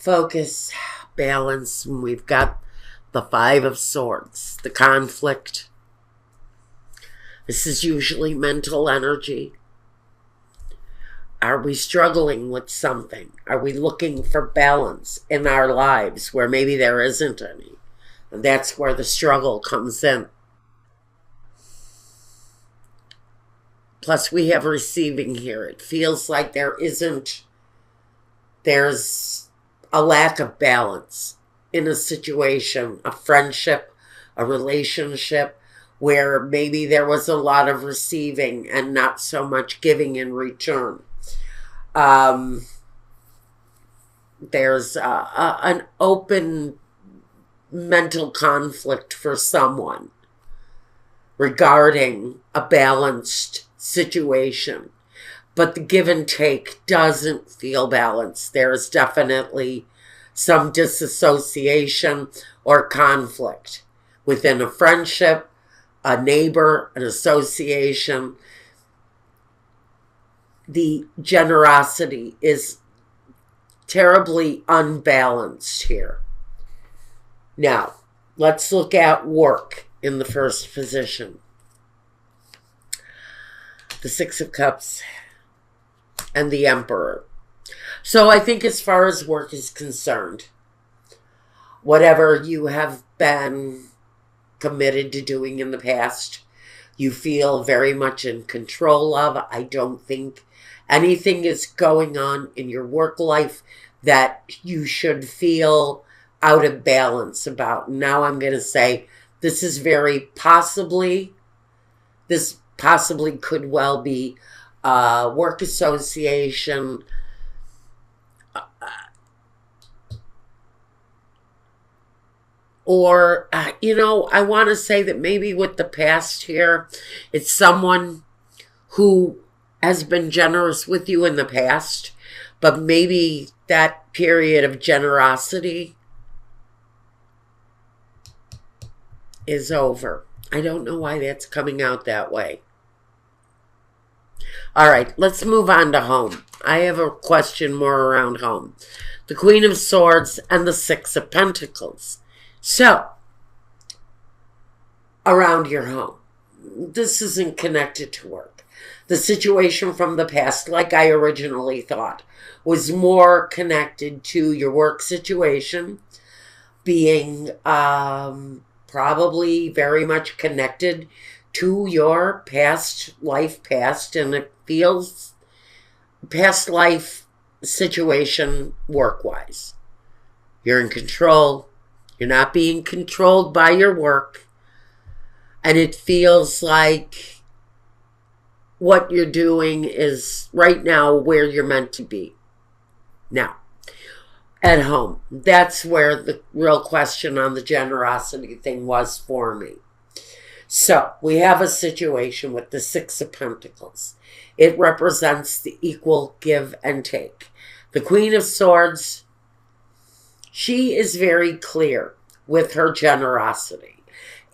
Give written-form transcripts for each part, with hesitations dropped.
focus, balance, and we've got the Five of Swords, the conflict. This is usually mental energy. Are we struggling with something? Are we looking for balance in our lives where maybe there isn't any? And that's where the struggle comes in. Plus, we have receiving here. It feels like there's a lack of balance in a situation, a friendship, a relationship, where maybe there was a lot of receiving and not so much giving in return. There's an open mental conflict for someone regarding a balanced situation, but the give and take doesn't feel balanced. There is definitely some disassociation or conflict within a friendship, a neighbor, an association. The generosity is terribly unbalanced here. Now, let's look at work in the first position. The Six of Cups and the Emperor. So I think as far as work is concerned, whatever you have been committed to doing in the past, you feel very much in control of. I don't think anything is going on in your work life that you should feel out of balance about. Now I'm going to say this possibly could well be a work association, or, I want to say that maybe with the past here, it's someone who has been generous with you in the past, but maybe that period of generosity is over. I don't know why that's coming out that way. All right, let's move on to home. I have a question more around home. The Queen of Swords and the Six of Pentacles. So, around your home, this isn't connected to work. The situation from the past, like I originally thought, was more connected to your work situation being probably very much connected to your past, and it feels past life situation work-wise. You're in control. You're not being controlled by your work. And it feels like what you're doing is right now where you're meant to be. Now, at home, that's where the real question on the generosity thing was for me. So, we have a situation with the Six of Pentacles. It represents the equal give and take. The Queen of Swords, she is very clear with her generosity.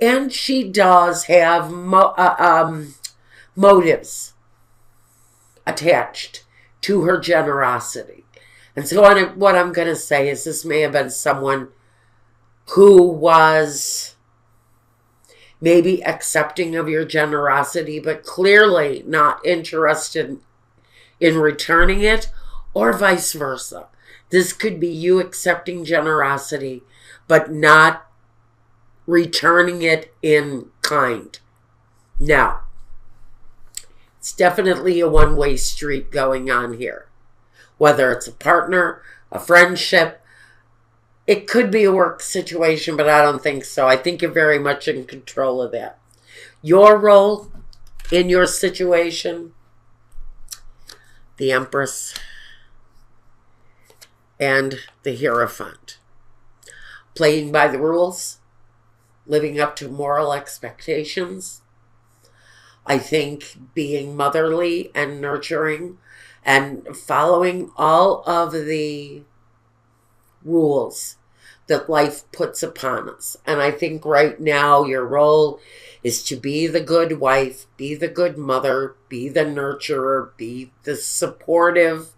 And she does have motives attached to her generosity. And so what I'm going to say is this may have been someone who was maybe accepting of your generosity, but clearly not interested in returning it, or vice versa. This could be you accepting generosity, but not returning it in kind. Now, it's definitely a one-way street going on here. Whether it's a partner, a friendship, it could be a work situation, but I don't think so. I think you're very much in control of that. Your role in your situation, the Empress and the Hierophant. Playing by the rules, living up to moral expectations. I think being motherly and nurturing and following all of the rules that life puts upon us. And I think right now your role is to be the good wife, be the good mother, be the nurturer, be the supportive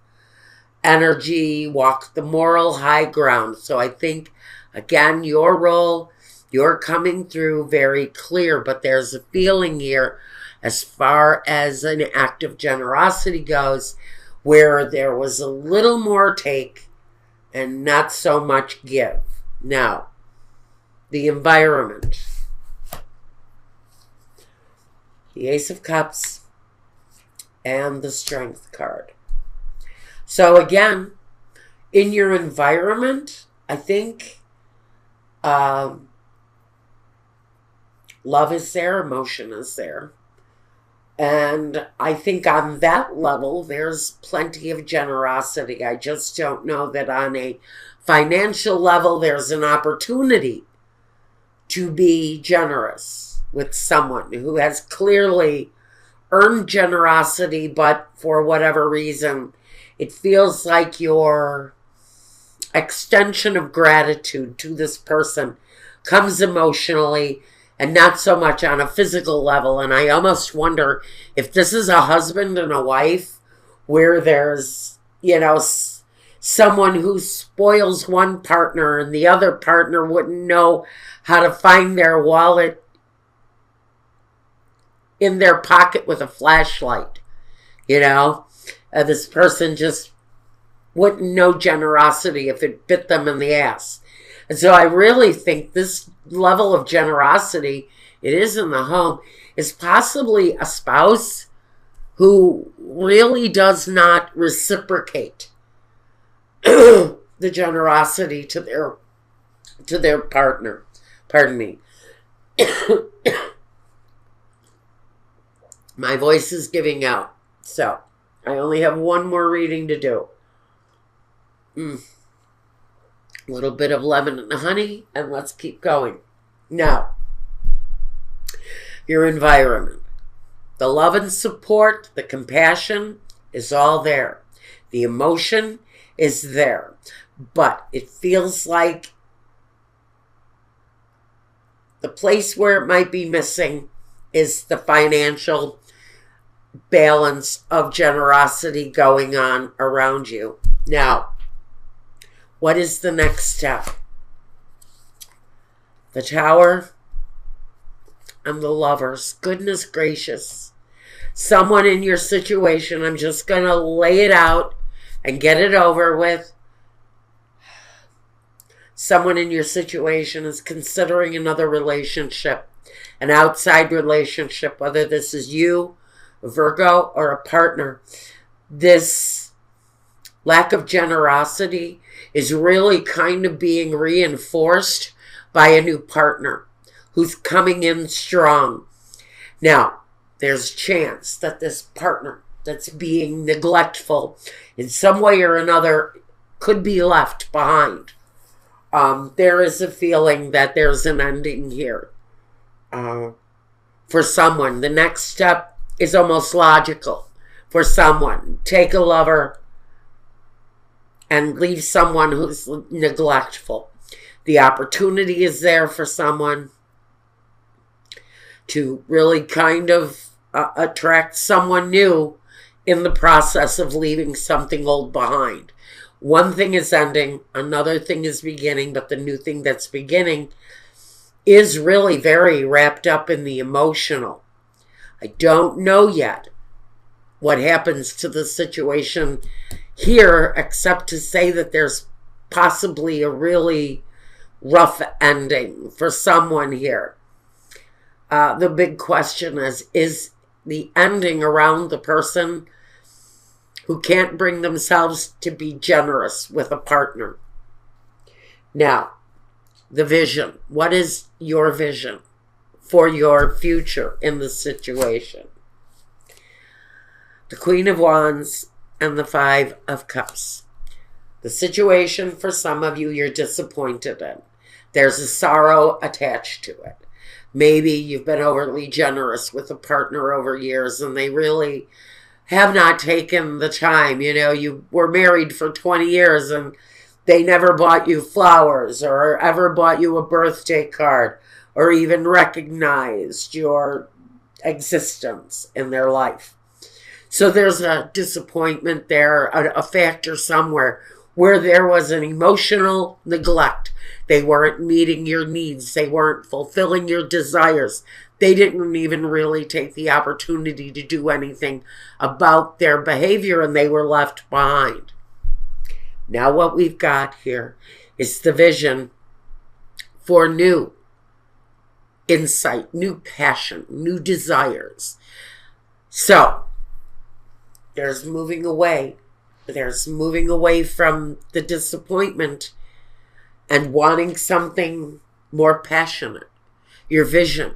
energy, walk the moral high ground. So I think, again, your role, you're coming through very clear, but there's a feeling here as far as an act of generosity goes, where there was a little more take and not so much give. Now, the environment. The Ace of Cups and the Strength card. So again, in your environment, I think love is there, emotion is there. And I think on that level, there's plenty of generosity. I just don't know that on a financial level, there's an opportunity to be generous with someone who has clearly earned generosity, but for whatever reason, it feels like your extension of gratitude to this person comes emotionally and not so much on a physical level. And I almost wonder if this is a husband and a wife where there's, someone who spoils one partner and the other partner wouldn't know how to find their wallet in their pocket with a flashlight. This person just wouldn't know generosity if it bit them in the ass. And so I really think this level of generosity, it is in the home, is possibly a spouse who really does not reciprocate the generosity to their partner. Pardon me. My voice is giving out, so I only have one more reading to do. A little bit of lemon and honey, and let's keep going. Now, your environment. The love and support, the compassion is all there. The emotion is there. But it feels like the place where it might be missing is the financial balance of generosity going on around you. Now, what is the next step? The Tower and the Lovers. Goodness gracious. Someone in your situation, I'm just going to lay it out and get it over with. Someone in your situation is considering another relationship, an outside relationship, whether this is you, a Virgo, or a partner. This lack of generosity is really kind of being reinforced by a new partner who's coming in strong. Now, there's a chance that this partner that's being neglectful in some way or another could be left behind. There is a feeling that there's an ending here for someone. The next step is almost logical for someone. Take a lover and leave someone who's neglectful. The opportunity is there for someone to really kind of attract someone new in the process of leaving something old behind. One thing is ending, another thing is beginning, but the new thing that's beginning is really very wrapped up in the emotional. I don't know yet what happens to the situation here, except to say that there's possibly a really rough ending for someone here. The big question is the ending around the person who can't bring themselves to be generous with a partner. Now, the vision. What is your vision for your future in the situation? The Queen of Wands and the Five of Cups. The situation for some of you you're disappointed in. There's a sorrow attached to it. Maybe you've been overly generous with a partner over years and they really have not taken the time. You were married for 20 years and they never bought you flowers or ever bought you a birthday card or even recognized your existence in their life. So there's a disappointment there, a factor somewhere where there was an emotional neglect. They weren't meeting your needs. They weren't fulfilling your desires. They didn't even really take the opportunity to do anything about their behavior, and they were left behind. Now what we've got here is the vision for new insight, new passion, new desires. So there's moving away. There's moving away from the disappointment and wanting something more passionate. Your vision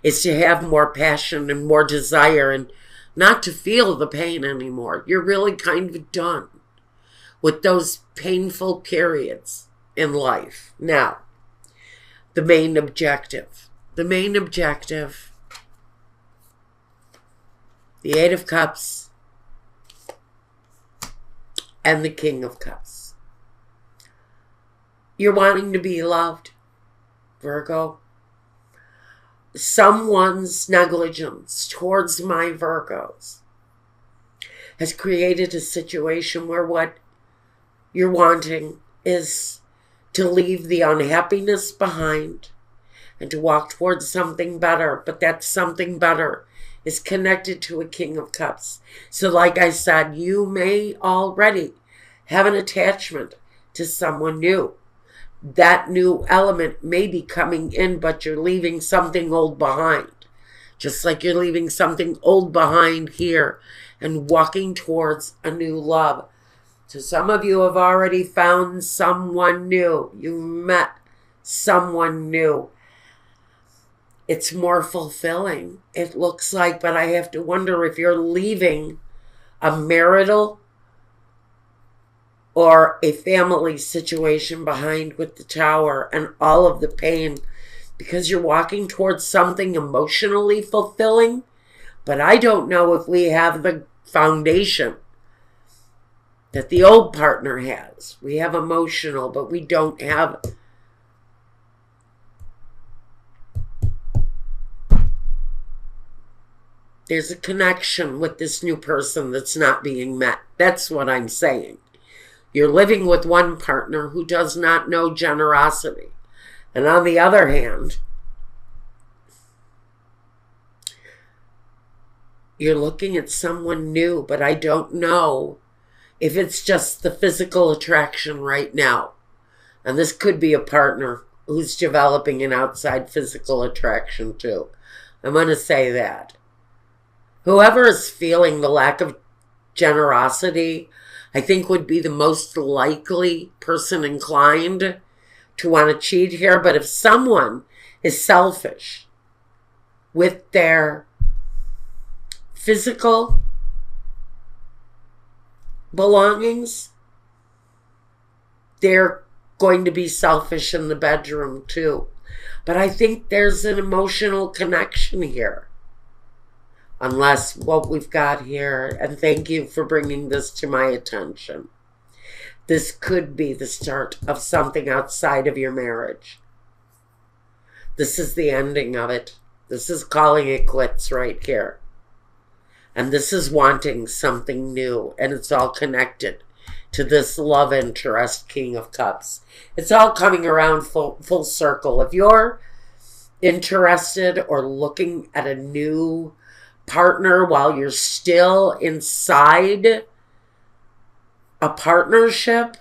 is to have more passion and more desire and not to feel the pain anymore. You're really kind of done with those painful periods in life. Now, the main objective. The main objective, the Eight of Cups and the King of Cups. You're wanting to be loved, Virgo. Someone's negligence towards my Virgos has created a situation where what you're wanting is to leave the unhappiness behind and to walk towards something better. But that something better is connected to a King of Cups. So like I said, you may already have an attachment to someone new. That new element may be coming in, but you're leaving something old behind. Just like you're leaving something old behind here and walking towards a new love. So some of you have already found someone new. You met someone new. It's more fulfilling, it looks like, but I have to wonder if you're leaving a marital or a family situation behind with the Tower and all of the pain because you're walking towards something emotionally fulfilling. But I don't know if we have the foundation that the old partner has. We have emotional, but we don't have. There's a connection with this new person that's not being met. That's what I'm saying. You're living with one partner who does not know generosity. And on the other hand, you're looking at someone new, but I don't know if it's just the physical attraction right now. And this could be a partner who's developing an outside physical attraction too. I'm going to say that. Whoever is feeling the lack of generosity, I think would be the most likely person inclined to want to cheat here. But if someone is selfish with their physical belongings, they're going to be selfish in the bedroom too. But I think there's an emotional connection here. Unless what we've got here, and thank you for bringing this to my attention, this could be the start of something outside of your marriage. This is the ending of it. This is calling it quits right here. And this is wanting something new, and it's all connected to this love interest, King of Cups. It's all coming around full circle. If you're interested or looking at a new partner while you're still inside a partnership,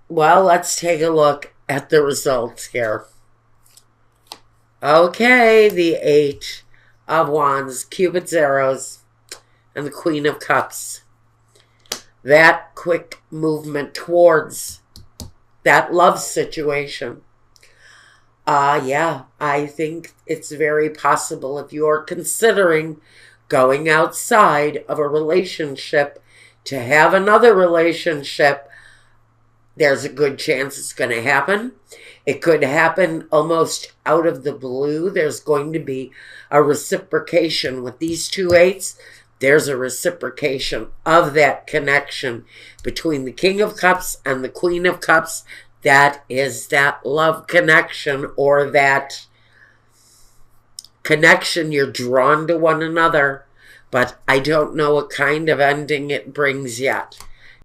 well, let's take a look at the results here. Okay, the Eight of Wands, Cupid's arrows, and the Queen of Cups. That quick movement towards that love situation. Yeah, I think it's very possible if you're considering going outside of a relationship to have another relationship, there's a good chance it's going to happen. It could happen almost out of the blue. There's going to be a reciprocation with these two eights. There's a reciprocation of that connection between the King of Cups and the Queen of Cups. That is that love connection, or that connection you're drawn to one another. But I don't know what kind of ending it brings yet.